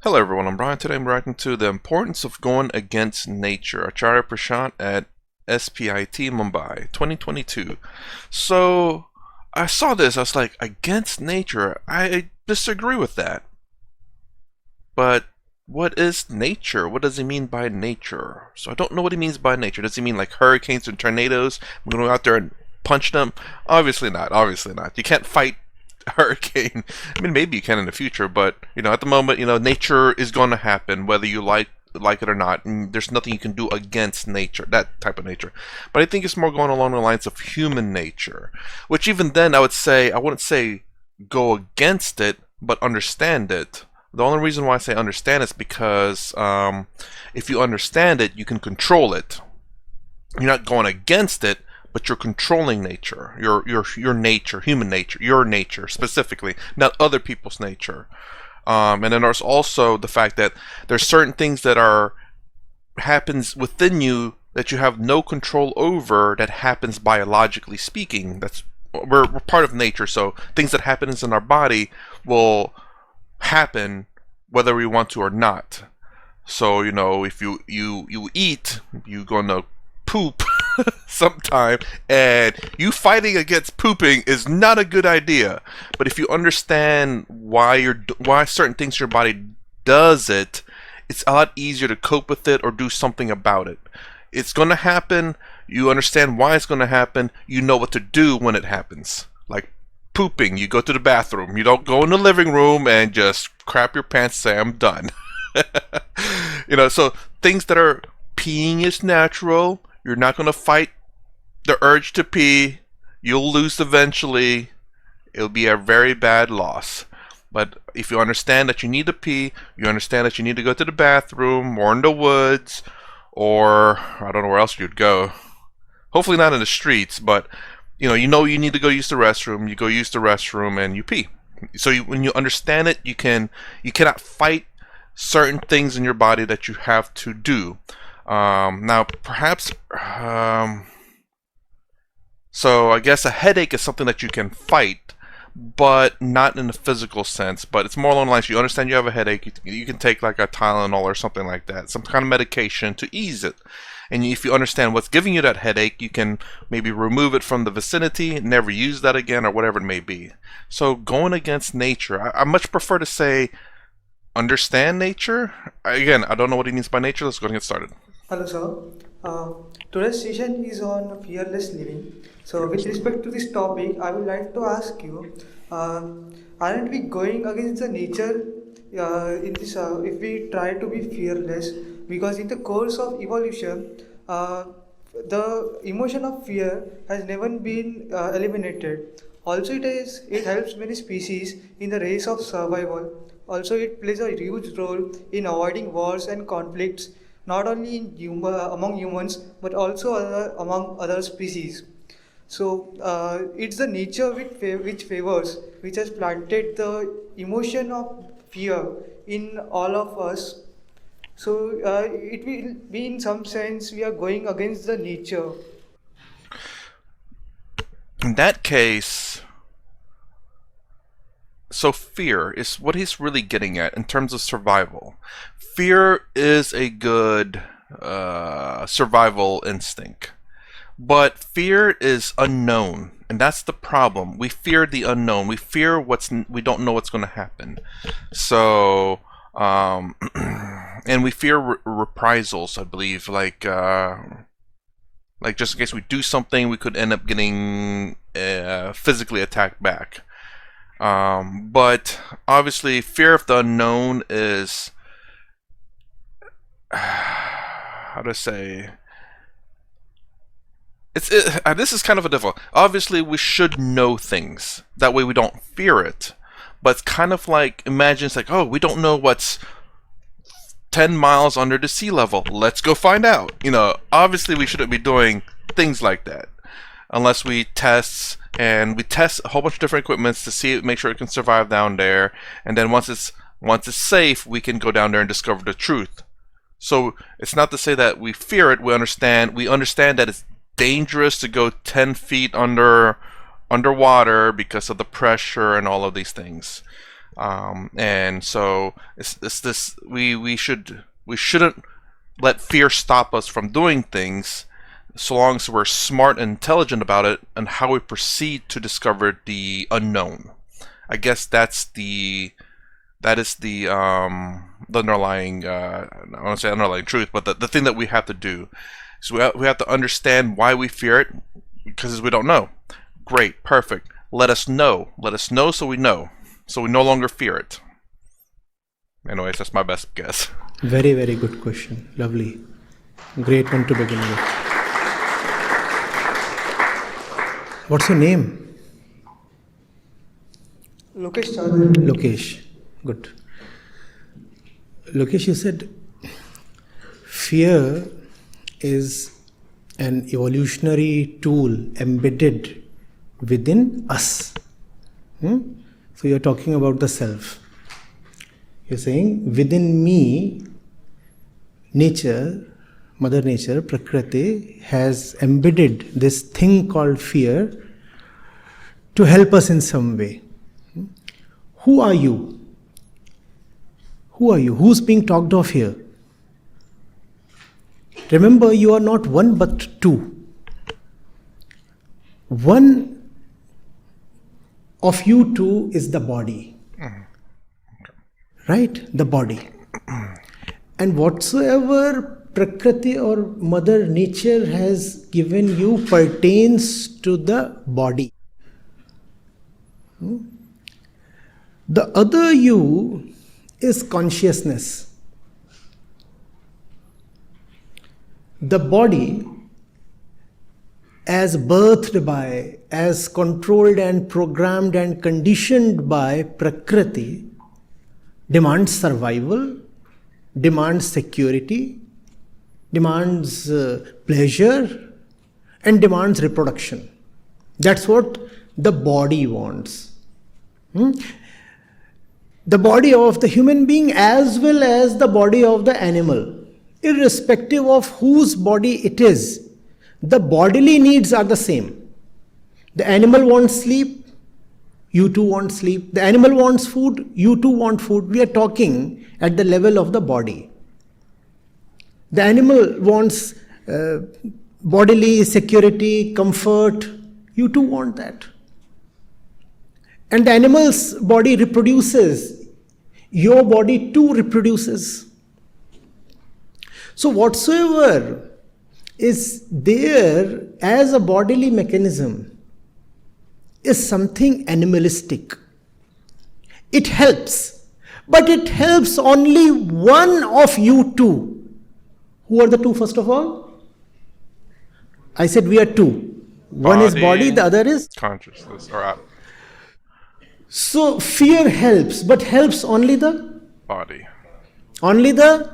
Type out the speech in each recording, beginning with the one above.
Hello everyone, I'm Brian. Today I'm reacting to The Importance of Going Against Nature, Acharya Prashant at SPIT Mumbai 2022. So I saw this, I was like, against nature? I disagree with that. But what is nature? What does he mean by nature? So I don't know what he means by nature. Does he mean like hurricanes and tornadoes? We're going to go out there and punch them? Obviously not, obviously not. You can't fight hurricane. I mean, maybe you can in the future, but at the moment, nature is going to happen whether you like it or not, and there's nothing you can do against nature, that type of nature. But I think it's more going along the lines of human nature, which even then I wouldn't say go against it, but understand it. The only reason why I say understand is because if you understand it, you can control it. You're not going against it, but you're controlling nature, your nature, human nature, your nature specifically, not other people's nature. And then there's also the fact that there's certain things that happens within you that you have no control over, that happens biologically speaking. We're part of nature, so things that happens in our body will happen whether we want to or not. So if you eat, you're gonna poop sometime, and you fighting against pooping is not a good idea. But if you understand why certain things in your body does it, it's a lot easier to cope with it or do something about it. It's going to happen. You understand why it's going to happen. You know what to do when it happens. Like pooping, you go to the bathroom. You don't go in the living room and just crap your pants and say, I'm done. So things that are peeing is natural. You're not going to fight the urge to pee. You'll lose eventually. It'll be a very bad loss. But if you understand that you need to pee, you understand that you need to go to the bathroom or in the woods, or I don't know where else you'd go. Hopefully not in the streets, but you need to go use the restroom. You go use the restroom and you pee. So when you understand it, you cannot fight certain things in your body that you have to do. Now, perhaps, so I guess a headache is something that you can fight, but not in a physical sense. But it's more along the lines, you understand you have a headache, you can take like a Tylenol or something like that, some kind of medication to ease it. And if you understand what's giving you that headache, you can maybe remove it from the vicinity, never use that again, or whatever it may be. So going against nature, I much prefer to say understand nature. Again, I don't know what he means by nature. Let's go ahead and get started. Hello, sir. Today's session is on fearless living. So, with respect to this topic, I would like to ask you: uh, aren't we going against the nature in this? If we try to be fearless, because in the course of evolution, uh, the emotion of fear has never been eliminated. Also, it helps many species in the race of survival. Also, it plays a huge role in avoiding wars and conflicts, not only among humans but also among other species. So it's the nature which favors, which has planted the emotion of fear in all of us. So it will be, in some sense, we are going against the nature. In that case, so fear is what he's really getting at in terms of survival. Fear is a good survival instinct, but fear is unknown, and that's the problem. We fear the unknown. We fear we don't know what's going to happen. So, and we fear reprisals. I believe, like just in case we do something, we could end up getting physically attacked back. But obviously, fear of the unknown is, how to say, this is kind of a difficult. Obviously, we should know things. That way we don't fear it. But it's kind of like, imagine it's like, oh, we don't know what's 10 miles under the sea level. Let's go find out. Obviously we shouldn't be doing things like that. Unless we test a whole bunch of different equipments to see it, make sure it can survive down there. And then once it's safe, we can go down there and discover the truth. So it's not to say that we fear it. We understand that it's dangerous to go 10 feet underwater because of the pressure and all of these things. And so it's this we shouldn't let fear stop us from doing things, so long as we're smart and intelligent about it and how we proceed to discover the unknown. I guess that is the underlying I don't want to say underlying truth, but the thing that we have to do. So we have to understand why we fear it, because we don't know. Great, perfect. Let us know so we know. So we no longer fear it. Anyways, that's my best guess. Very, very good question. Lovely. Great one to begin with. What's your name? Lokesh Chaudhary. Lokesh. Good. Lokesh, you said fear is an evolutionary tool embedded within us. So you're talking about the self. You're saying within me, nature, Mother Nature, Prakriti, has embedded this thing called fear to help us in some way. Who are you? Who are you? Who's being talked of here? Remember, you are not one but two. One of you two is the body. Right? The body. And whatsoever Prakriti or Mother Nature has given you pertains to the body. The other you is consciousness. The body, as birthed by, as controlled and programmed and conditioned by Prakriti, demands survival, demands security, demands pleasure, and demands reproduction. That's what the body wants. The body of the human being as well as the body of the animal, irrespective of whose body it is, the bodily needs are the same. The animal wants sleep, you too want sleep. The animal wants food, you too want food. We are talking at the level of the body. The animal wants bodily security, comfort, you too want that. And the animal's body reproduces, your body too reproduces. So whatsoever is there as a bodily mechanism is something animalistic. It helps, but it helps only one of you two. Who are the two, first of all? I said we are two. One is body, the other is consciousness. So fear helps, but helps only the body. Only the,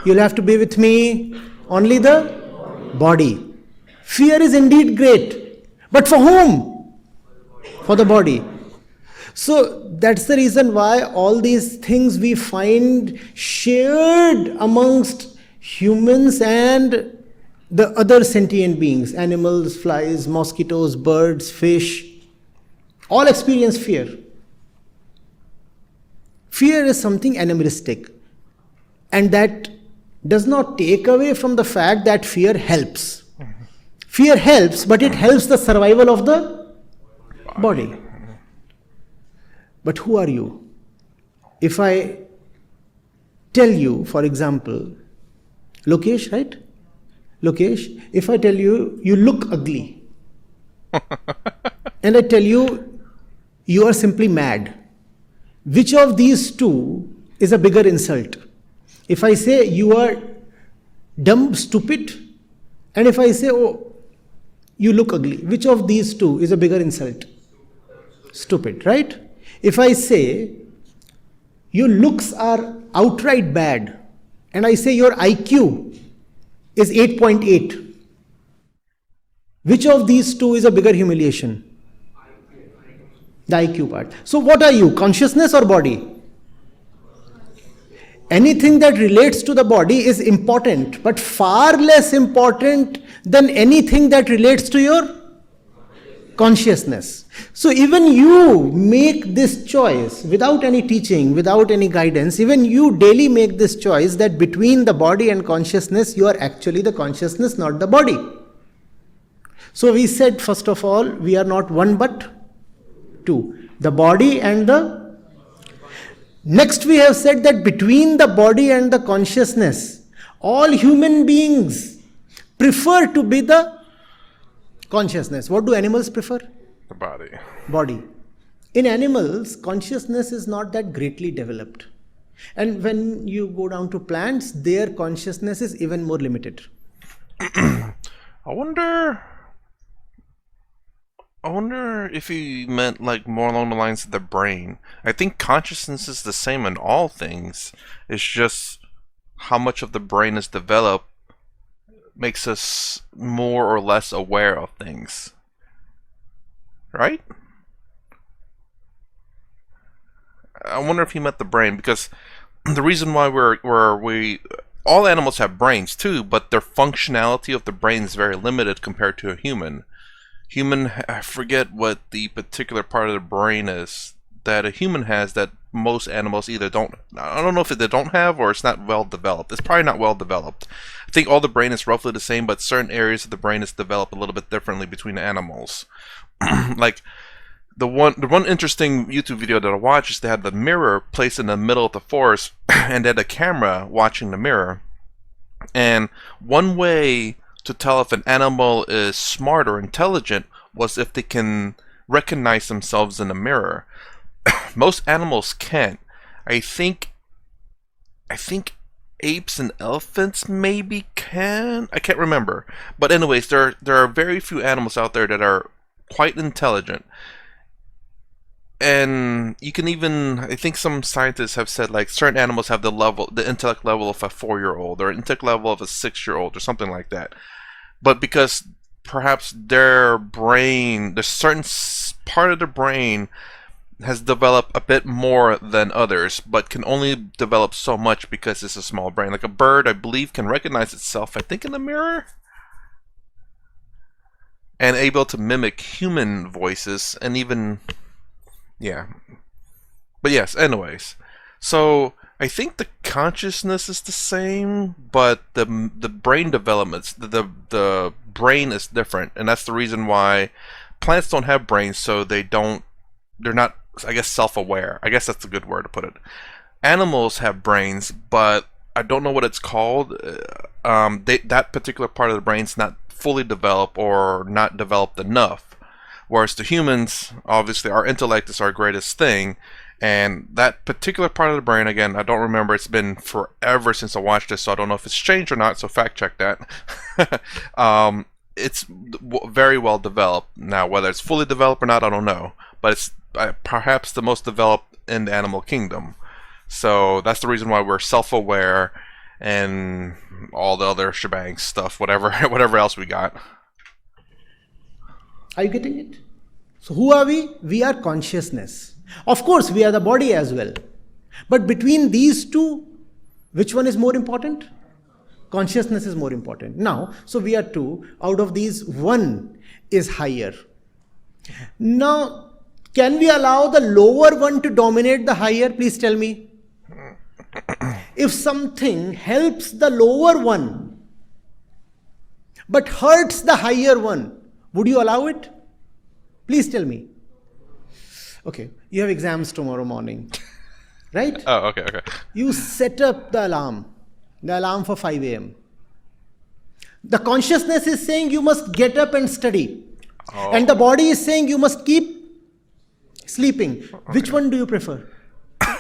you'll have to be with me, only the body. Fear is indeed great, but for whom? For the body. So that's the reason why all these things we find shared amongst humans and the other sentient beings, animals, flies, mosquitoes, birds, fish, all experience fear. Fear is something animalistic, and that does not take away from the fact that fear helps. Fear helps, but it helps the survival of the body. But who are you? If I tell you, for example, Lokesh, right? Lokesh, if I tell you, you look ugly, and I tell you, you are simply mad, which of these two is a bigger insult? If I say you are dumb, stupid, and if I say, oh, you look ugly, which of these two is a bigger insult? Stupid, right? If I say your looks are outright bad, and I say your IQ is 8.8, which of these two is a bigger humiliation? The IQ part. So what are you, consciousness or body? Anything that relates to the body is important, but far less important than anything that relates to your consciousness. So even you make this choice without any teaching, without any guidance, even you daily make this choice that between the body and consciousness, you are actually the consciousness, not the body. So we said, first of all, we are not one but two. The body and the... Next we have said that between the body and the consciousness, all human beings prefer to be the consciousness. What do animals prefer? The body. Body. In animals, consciousness is not that greatly developed. And when you go down to plants, their consciousness is even more limited. I wonder if he meant like more along the lines of the brain. I think consciousness is the same in all things. It's just how much of the brain is developed makes us more or less aware of things. Right? I wonder if he meant the brain, because the reason why we all animals have brains too, but their functionality of the brain is very limited compared to a human. I forget what the particular part of the brain is that a human has that most animals either don't. I don't know if they don't have or it's not well developed. It's probably not well developed. I think all the brain is roughly the same, but certain areas of the brain is developed a little bit differently between animals. Like the one interesting YouTube video that I watched is they had the mirror placed in the middle of the forest and they had a camera watching the mirror. And one way to tell if an animal is smart or intelligent was if they can recognize themselves in a mirror. Most animals can't. I think apes and elephants maybe can. I can't remember. But anyways, there are very few animals out there that are quite intelligent. And you can even, I think some scientists have said like certain animals have the intellect level of a 4-year-old or intellect level of a 6-year-old or something like that. But because perhaps their brain, the certain part of the brain has developed a bit more than others, but can only develop so much because it's a small brain. Like a bird, I believe, can recognize itself, I think, in the mirror, and able to mimic human voices, and even, yeah. But yes, anyways. So I think the consciousness is the same, but the brain developments, the brain is different, and that's the reason why plants don't have brains. So they're not, I guess, self-aware. I guess that's a good word to put it. Animals have brains, but I don't know what it's called. That particular part of the brain's not fully developed or not developed enough. Whereas the humans, obviously, our intellect is our greatest thing. And that particular part of the brain, again, I don't remember. It's been forever since I watched this, so I don't know if it's changed or not, so fact check that. It's very well developed. Now, whether it's fully developed or not, I don't know. But it's perhaps the most developed in the animal kingdom. So that's the reason why we're self-aware and all the other shebang stuff, whatever else we got. Are you getting it? So who are we? We are consciousness. Of course, we are the body as well. But between these two, which one is more important? Consciousness is more important. Now, so we are two. Out of these, one is higher. Now, can we allow the lower one to dominate the higher? Please tell me. If something helps the lower one, but hurts the higher one, would you allow it? Please tell me. Okay, you have exams tomorrow morning, right? Oh, okay. You set up the alarm for 5 a.m. The consciousness is saying you must get up and study. Oh. And the body is saying you must keep sleeping. Okay. Which one do you prefer?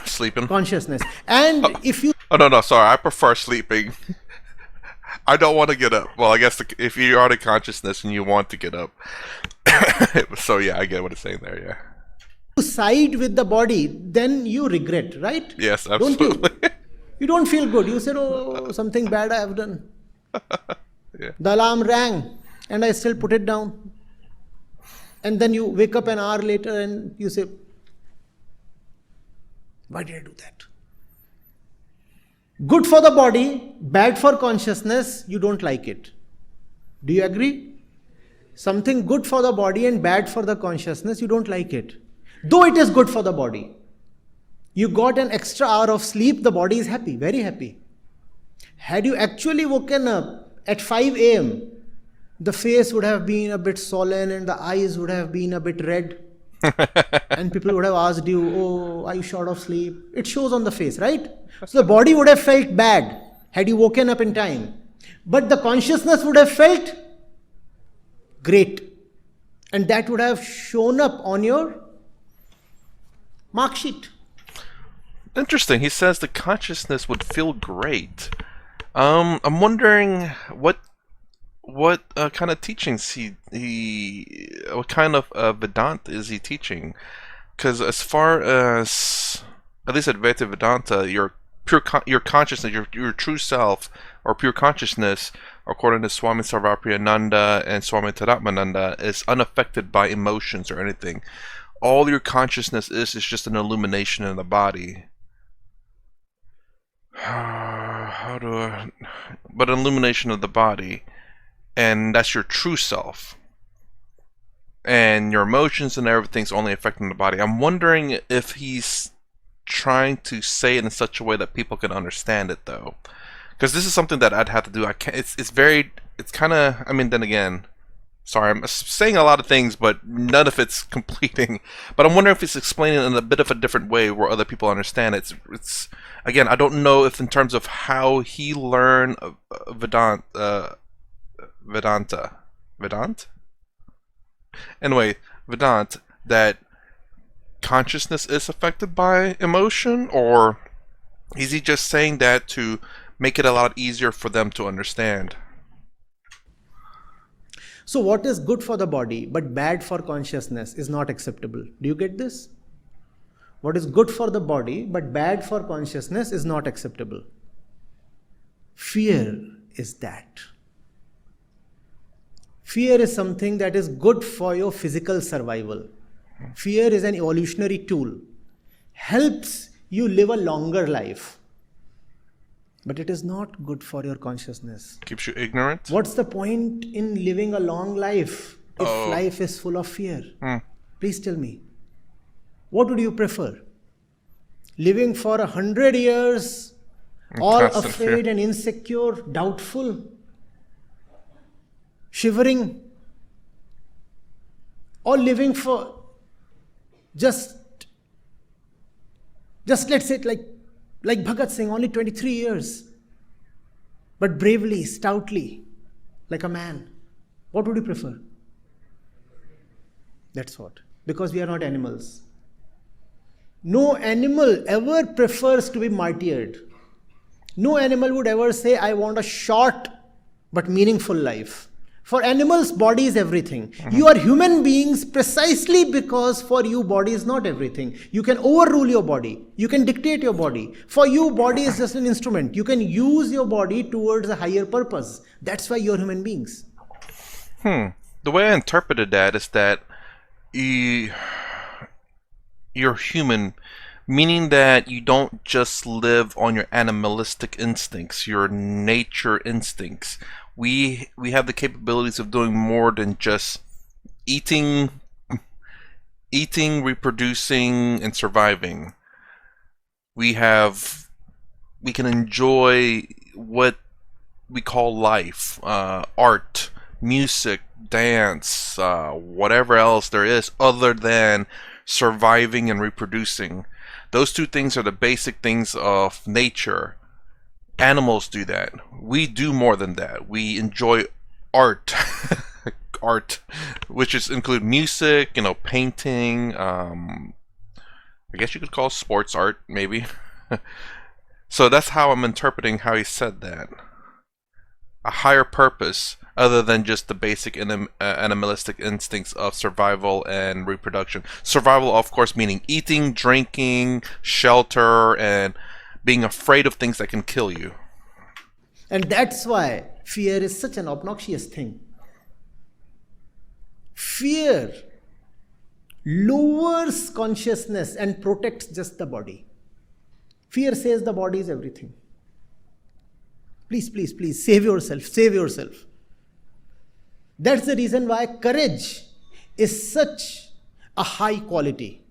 Sleeping. Consciousness. And if you... Oh, no, sorry. I prefer sleeping. I don't want to get up. Well, I guess if you are the consciousness and you want to get up. So, yeah, I get what it's saying there, yeah. You side with the body, then you regret, right? Yes, absolutely. Don't you? You don't feel good. You said, oh, something bad I have done. Yeah. The alarm rang and I still put it down. And then you wake up an hour later and you say, why did I do that? Good for the body, bad for consciousness, you don't like it. Do you agree? something good for the body and bad for the consciousness, you don't like it. Though it is good for the body. You got an extra hour of sleep, the body is happy, very happy. Had you actually woken up at 5 a.m., the face would have been a bit swollen and the eyes would have been a bit red. And people would have asked you, oh, are you short of sleep? It shows on the face, right? So the body would have felt bad had you woken up in time. But the consciousness would have felt great. And that would have shown up on your mark sheet. Interesting. He says the consciousness would feel great. I'm wondering what kind of teachings what kind of Vedanta is he teaching? Because as far as, at least at Advaita Vedanta, your consciousness, your true self or pure consciousness, according to Swami Sarvapriyananda and Swami Tadatmananda, is unaffected by emotions or anything. All your consciousness is just an illumination in the body. But an illumination of the body, and that's your true self. And your emotions and everything's only affecting the body. I'm wondering if he's trying to say it in such a way that people can understand it, though. Because this is something that I'd have to do. I can't. It's kind of. I mean, then again, sorry, I'm saying a lot of things, but none of it's completing. But I'm wondering if he's explaining it in a bit of a different way where other people understand it. It's again, I don't know if in terms of how he learned Vedanta. Anyway, Vedanta, that consciousness is affected by emotion, or is he just saying that to make it a lot easier for them to understand? So what is good for the body but bad for consciousness is not acceptable. Do you get this? What is good for the body but bad for consciousness is not acceptable. Fear is that. Fear is something that is good for your physical survival. Fear is an evolutionary tool. Helps you live a longer life. But it is not good for your consciousness. Keeps you ignorant? What's the point in living a long life if life is full of fear? Please tell me. What would you prefer? Living for 100 years, all afraid fear and insecure, doubtful, shivering, or living for just let's say it like Bhagat Singh, only 23 years, but bravely, stoutly, like a man. What would you prefer? That's what. Because we are not animals. No animal ever prefers to be martyred. No animal would ever say, I want a short but meaningful life. For animals, body is everything. You are human beings precisely because for you, body is not everything. You can overrule your body. You can dictate your body. For you, body is just an instrument. You can use your body towards a higher purpose. That's why you're human beings. The way I interpreted that is that you're human, meaning that you don't just live on your animalistic instincts, your nature instincts. We have the capabilities of doing more than just eating, reproducing, and surviving. We can enjoy what we call life, art, music, dance, whatever else there is other than surviving and reproducing. Those two things are the basic things of nature. Animals do that. We do more than that. We enjoy art, which include music, painting. I guess you could call it sports art, maybe. So that's how I'm interpreting how he said that. A higher purpose other than just the basic animalistic instincts of survival and reproduction. Survival, of course, meaning eating, drinking, shelter, and being afraid of things that can kill you. And that's why fear is such an obnoxious thing. Fear lowers consciousness and protects just the body. Fear says the body is everything. Please, please, please, save yourself, save yourself. That's the reason why courage is such a high quality.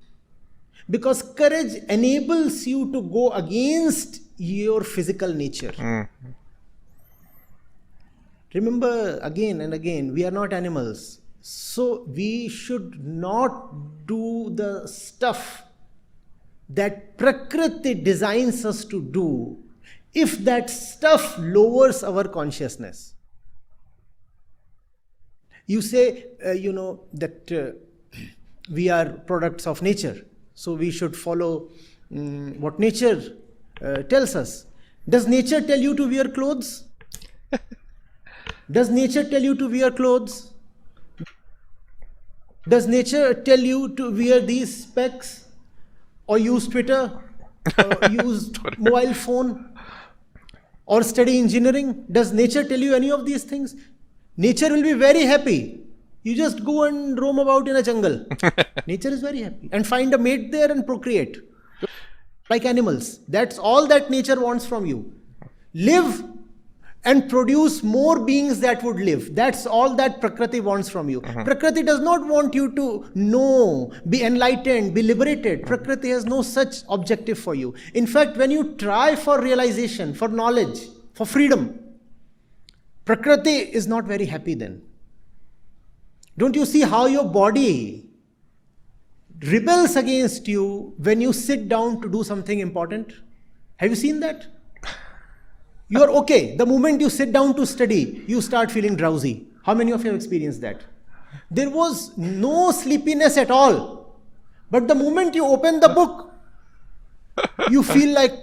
Because courage enables you to go against your physical nature. Remember, again and again, we are not animals. So we should not do the stuff that Prakriti designs us to do if that stuff lowers our consciousness. You say, that we are products of nature, so we should follow what nature tells us. Does nature tell you to wear clothes? Does nature tell you to wear clothes? Does nature tell you to wear these specs or use Twitter or use mobile phone or study engineering? Does nature tell you any of these things? Nature will be very happy. You just go and roam about in a jungle. Nature is very happy. And find a mate there and procreate. Like animals. That's all that nature wants from you. Live and produce more beings that would live. That's all that Prakriti wants from you. Prakriti does not want you to know, be enlightened, be liberated. Prakriti has no such objective for you. In fact, when you try for realization, for knowledge, for freedom, Prakriti is not very happy then. Don't you see how your body rebels against you when you sit down to do something important? Have you seen that? You are okay. The moment you sit down to study, you start feeling drowsy. How many of you have experienced that? There was no sleepiness at all. But the moment you open the book, you feel like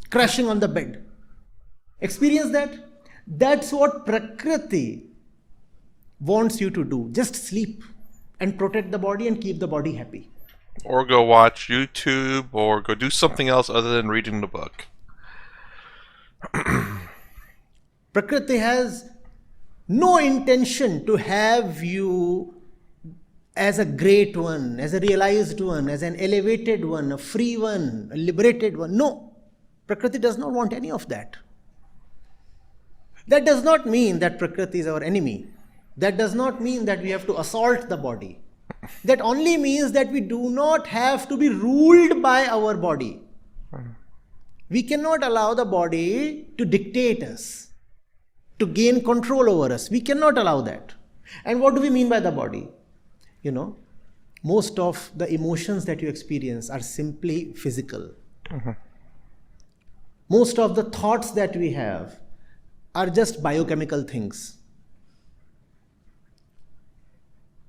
crashing on the bed. Experience that? That's what Prakriti wants you to do. Just sleep and protect the body and keep the body happy. Or go watch YouTube or go do something else other than reading the book. Prakriti has no intention to have you as a great one, as a realized one, as an elevated one, a free one, a liberated one. No, Prakriti does not want any of that. That does not mean that Prakriti is our enemy. That does not mean that we have to assault the body. That only means that we do not have to be ruled by our body. We cannot allow the body to dictate us, to gain control over us. We cannot allow that. And what do we mean by the body? Most of the emotions that you experience are simply physical. Most of the thoughts that we have are just biochemical things.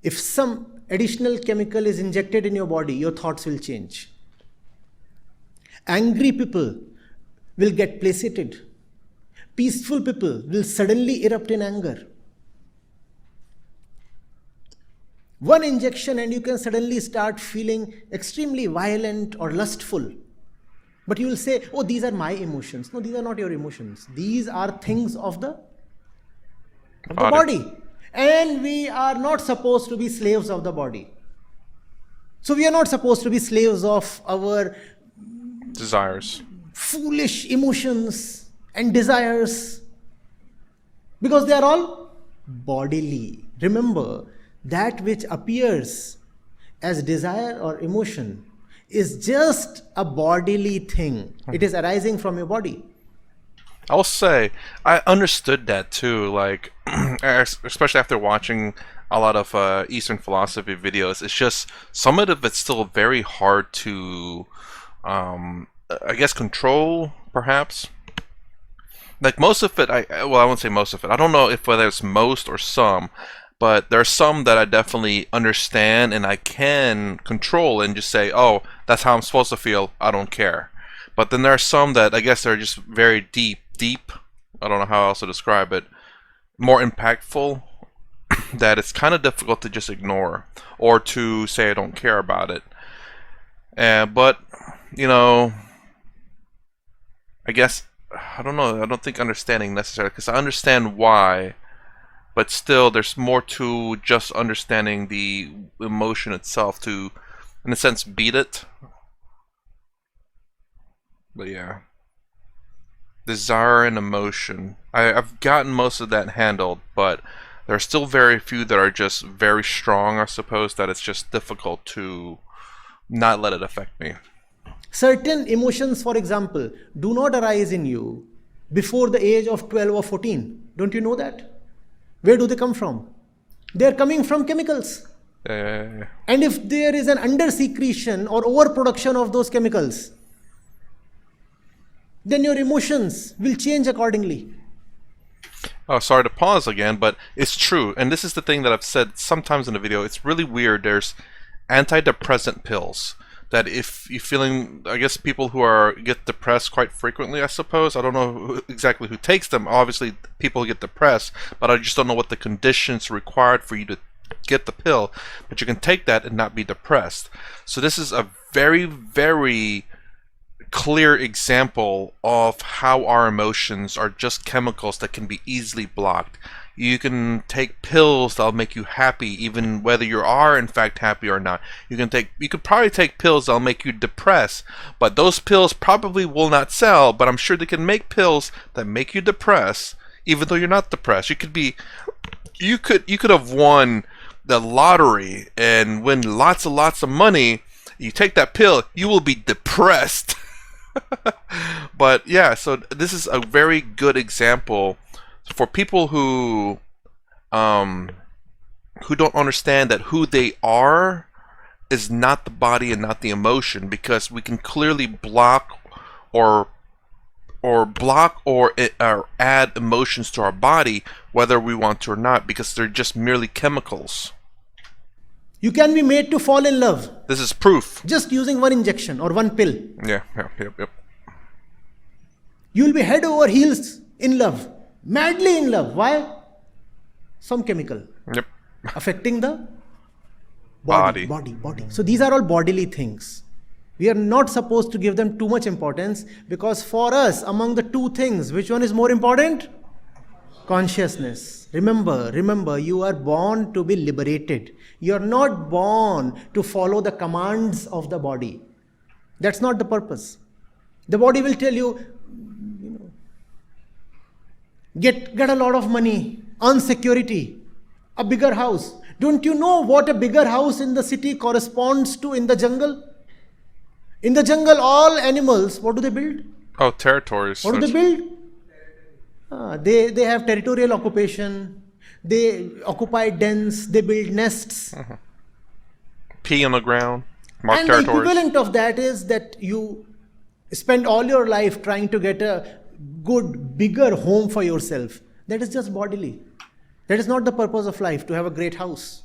If some additional chemical is injected in your body, your thoughts will change. Angry people will get placated. Peaceful people will suddenly erupt in anger. One injection and you can suddenly start feeling extremely violent or lustful. But you will say, oh, these are my emotions. No, these are not your emotions. These are things of the body. And we are not supposed to be slaves of the body. So we are not supposed to be slaves of our desires, foolish emotions and desires, because they are all bodily. Remember, that which appears as desire or emotion is just a bodily thing. It is arising from your body. I will say, I understood that too, like, especially after watching a lot of Eastern philosophy videos. It's just, some of it's still very hard to, I guess, control, perhaps. Like, most of it, I won't say most of it. I don't know if whether it's most or some, but there are some that I definitely understand and I can control and just say, oh, that's how I'm supposed to feel, I don't care. But then there are some that I guess are just very deep, I don't know how else to describe it, more impactful, that it's kind of difficult to just ignore or to say I don't care about it. But, I guess, I don't know, I don't think understanding necessarily, because I understand why, but still there's more to just understanding the emotion itself to, in a sense, beat it. But yeah. Desire and emotion. I've gotten most of that handled, but there are still very few that are just very strong, I suppose, that it's just difficult to not let it affect me. Certain emotions, for example, do not arise in you before the age of 12 or 14. Don't you know that? Where do they come from? They are coming from chemicals. And if there is an under-secretion or overproduction of those chemicals, then your emotions will change accordingly. Oh, sorry to pause again, but it's true. And this is the thing that I've said sometimes in the video. It's really weird. There's antidepressant pills that if you're feeling, I guess people who get depressed quite frequently, I suppose. I don't know exactly who takes them. Obviously, people get depressed, but I just don't know what the conditions required for you to get the pill. But you can take that and not be depressed. So this is a very, very clear example of how our emotions are just chemicals that can be easily blocked. You can take pills that'll make you happy, even whether you are in fact happy or not. You could probably take pills that'll make you depressed, but those pills probably will not sell. But I'm sure they can make pills that make you depressed, even though you're not depressed. You could have won the lottery and win lots of money. You take that pill, you will be depressed. But yeah, so this is a very good example for people who don't understand that who they are is not the body and not the emotion, because we can clearly block or add emotions to our body whether we want to or not, because they're just merely chemicals. You can be made to fall in love. This is proof. Just using one injection or one pill. Yep. You will be head over heels in love. Madly in love. Why? Some chemical. Yep. Affecting the body. So these are all bodily things. We are not supposed to give them too much importance, because for us, among the two things, which one is more important? Consciousness. Remember, you are born to be liberated. You are not born to follow the commands of the body. That's not the purpose. The body will tell you, get a lot of money, earn security, a bigger house. Don't you know what a bigger house in the city corresponds to in the jungle? In the jungle, all animals, what do they build? Oh, territories. What do they build? They have territorial occupation. They occupy dens. They build nests. Pee on the ground. Mark And territories. the equivalent of that is that you spend all your life trying to get a good, bigger home for yourself. That is just bodily. That is not the purpose of life, to have a great house.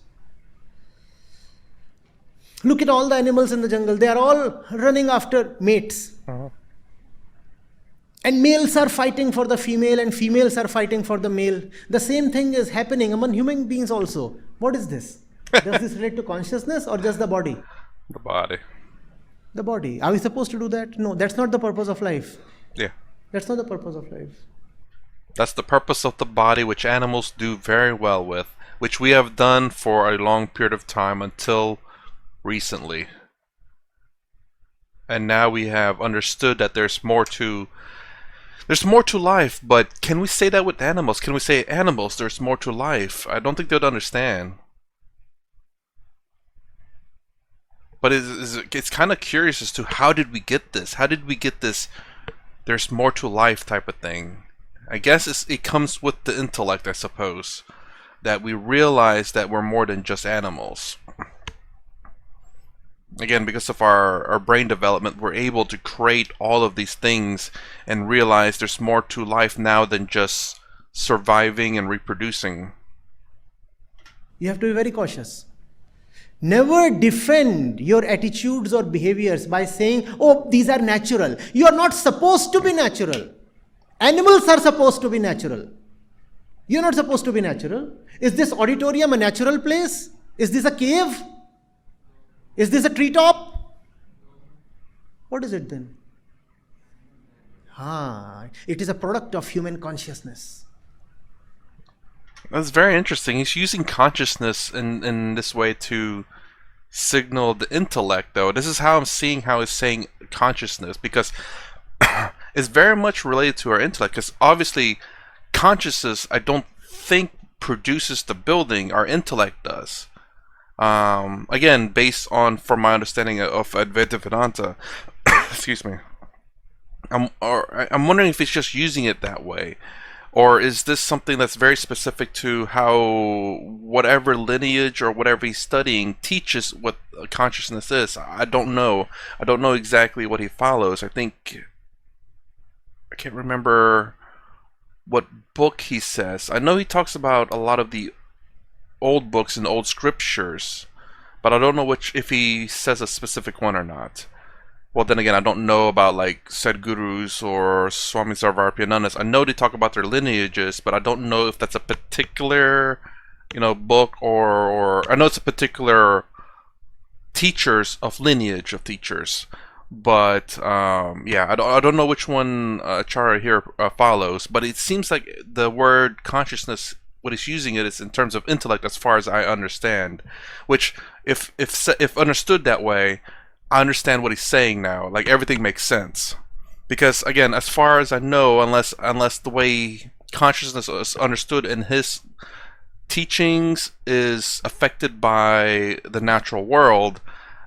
Look at all the animals in the jungle. They are all running after mates. And males are fighting for the female and females are fighting for the male. The same thing is happening among human beings also. What is this? Does this relate to consciousness or just the body? The body. The body. Are we supposed to do that? No, that's not the purpose of life. Yeah. That's not the purpose of life. That's the purpose of the body, which animals do very well with, which we have done for a long period of time until recently. And now we have understood that there's more to life, but can we say that with animals? Can we say animals, there's more to life? I don't think they'd understand. But it's kind of curious as to how did we get this? How did we get this there's more to life type of thing? I guess it comes with the intellect, I suppose. That we realize that we're more than just animals. Again, because of our brain development, we're able to create all of these things and realize there's more to life now than just surviving and reproducing. You have to be very cautious. Never defend your attitudes or behaviors by saying, oh, these are natural. You are not supposed to be natural. Animals are supposed to be natural. You're not supposed to be natural. Is this auditorium a natural place? Is this a cave? Is this a treetop? What is it then? It is a product of human consciousness. That's very interesting. He's using consciousness in this way to signal the intellect, though. This is how I'm seeing how he's saying consciousness, because it's very much related to our intellect, because obviously consciousness, I don't think produces the building, our intellect does. Again, based on, from my understanding of Advaita Vedanta, excuse me, I'm wondering if it's just using it that way, or is this something that's very specific to how whatever lineage or whatever he's studying teaches what consciousness is? I don't know. I don't know exactly what he follows. I can't remember what book he says. I know he talks about a lot of the old books and old scriptures, but I don't know if he says a specific one or not. Well, then again, I don't know about like Sadhgurus or Swami Sarvarpyanandas. I know they talk about their lineages, but I don't know if that's a particular, book or I know it's a particular teachers of lineage of teachers. But yeah, I don't know which one Acharya here follows, but it seems like the word consciousness, what he's using it is in terms of intellect, as far as I understand. Which, if understood that way, I understand what he's saying now. Like, everything makes sense, because again, as far as I know, unless the way consciousness is understood in his teachings is affected by the natural world,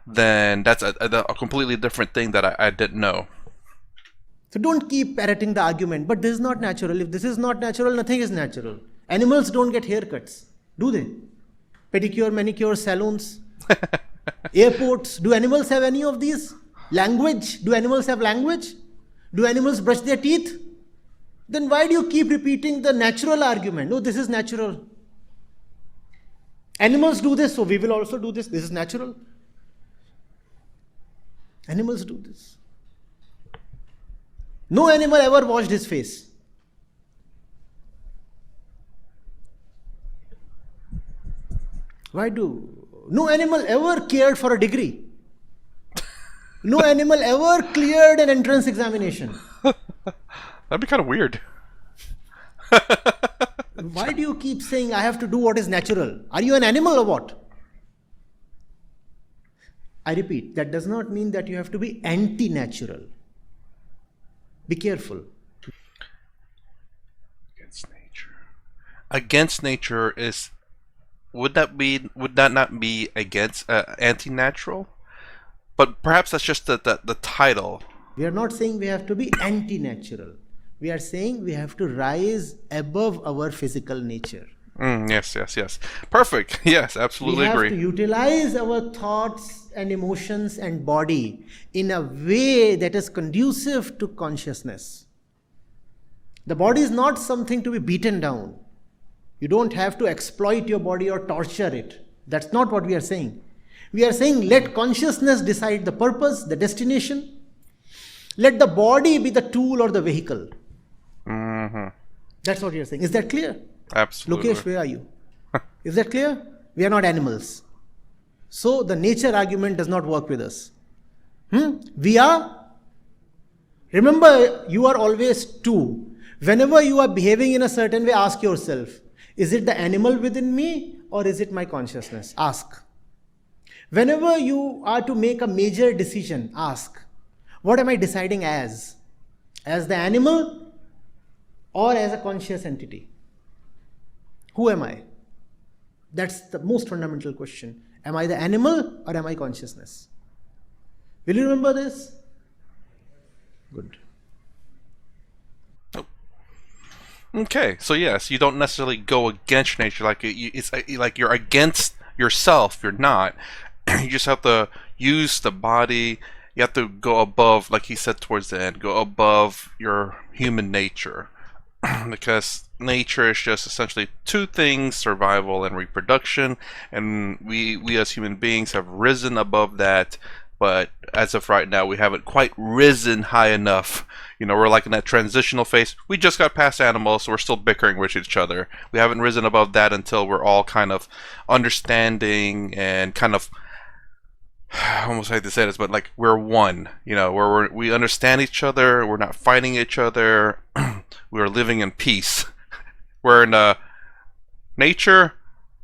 then that's a completely different thing that I didn't know. So don't keep parroting the argument, but this is not natural. If this is not natural, nothing is natural. Animals don't get haircuts, do they? Pedicure, manicure, salons, airports. Do animals have any of these? Language. Do animals have language? Do animals brush their teeth? Then why do you keep repeating the natural argument? No, this is natural. Animals do this, so we will also do this. This is natural. Animals do this. No animal ever washed his face. Why do? No animal ever cared for a degree. No animal ever cleared an entrance examination. That'd be kind of weird. Why do you keep saying I have to do what is natural? Are you an animal or what? I repeat, that does not mean that you have to be anti-natural. Be careful. Against nature. Against nature is, would that not be against anti-natural? But perhaps that's just the title. We are not saying we have to be anti-natural. We are saying we have to rise above our physical nature. Yes. Perfect. Yes, absolutely agree. We have to utilize our thoughts and emotions and body in a way that is conducive to consciousness. The body is not something to be beaten down. You don't have to exploit your body or torture it. That's not what we are saying. We are saying let consciousness decide the purpose, the destination. Let the body be the tool or the vehicle. Mm-hmm. That's what you're saying. Is that clear? Absolutely. Lokesh, where are you? Is that clear? We are not animals. So the nature argument does not work with us. We are. Remember, you are always two. Whenever you are behaving in a certain way, ask yourself, is it the animal within me or is it my consciousness? Ask. Whenever you are to make a major decision, ask, what am I deciding as? As the animal or as a conscious entity? Who am I? That's the most fundamental question. Am I the animal or am I consciousness? Will you remember this? Good. Okay, so yes, you don't necessarily go against nature. It's like you're against yourself. You're not. You just have to use the body. You have to go above, like he said towards the end, go above your human nature. Because nature is just essentially two things, survival and reproduction, and we as human beings have risen above that, but as of right now we haven't quite risen high enough. We're like in that transitional phase. We just got past animals, so we're still bickering with each other. We haven't risen above that until we're all kind of understanding and kind of, I almost hate to say this, but like we're one, where we understand each other, we're not fighting each other, we're living in peace. We're in nature,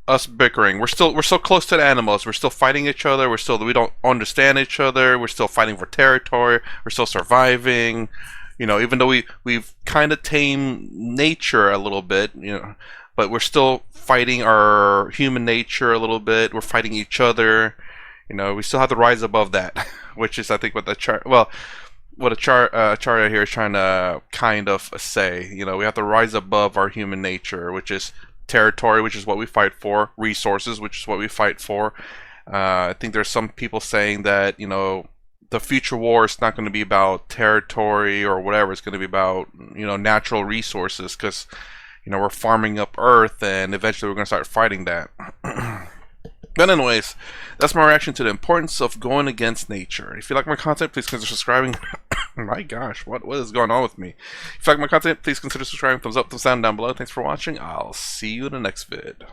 us bickering. We're so close to the animals. We're still fighting each other. We don't understand each other. We're still fighting for territory. We're still surviving. Even though we've kind of tamed nature a little bit, but we're still fighting our human nature a little bit. We're fighting each other. We still have to rise above that, which is, I think, what the chart. Well, what a Acharya here is trying to kind of say. We have to rise above our human nature, which is territory, which is what we fight for, resources, which is what we fight for. I think there's some people saying that the future war is not going to be about territory or whatever. It's going to be about natural resources, because we're farming up Earth, and eventually we're going to start fighting that. But anyways, that's my reaction to the importance of going against nature. If you like my content, please consider subscribing. My gosh, what is going on with me? If you like my content, please consider subscribing. Thumbs up, thumbs down below. Thanks for watching. I'll see you in the next vid.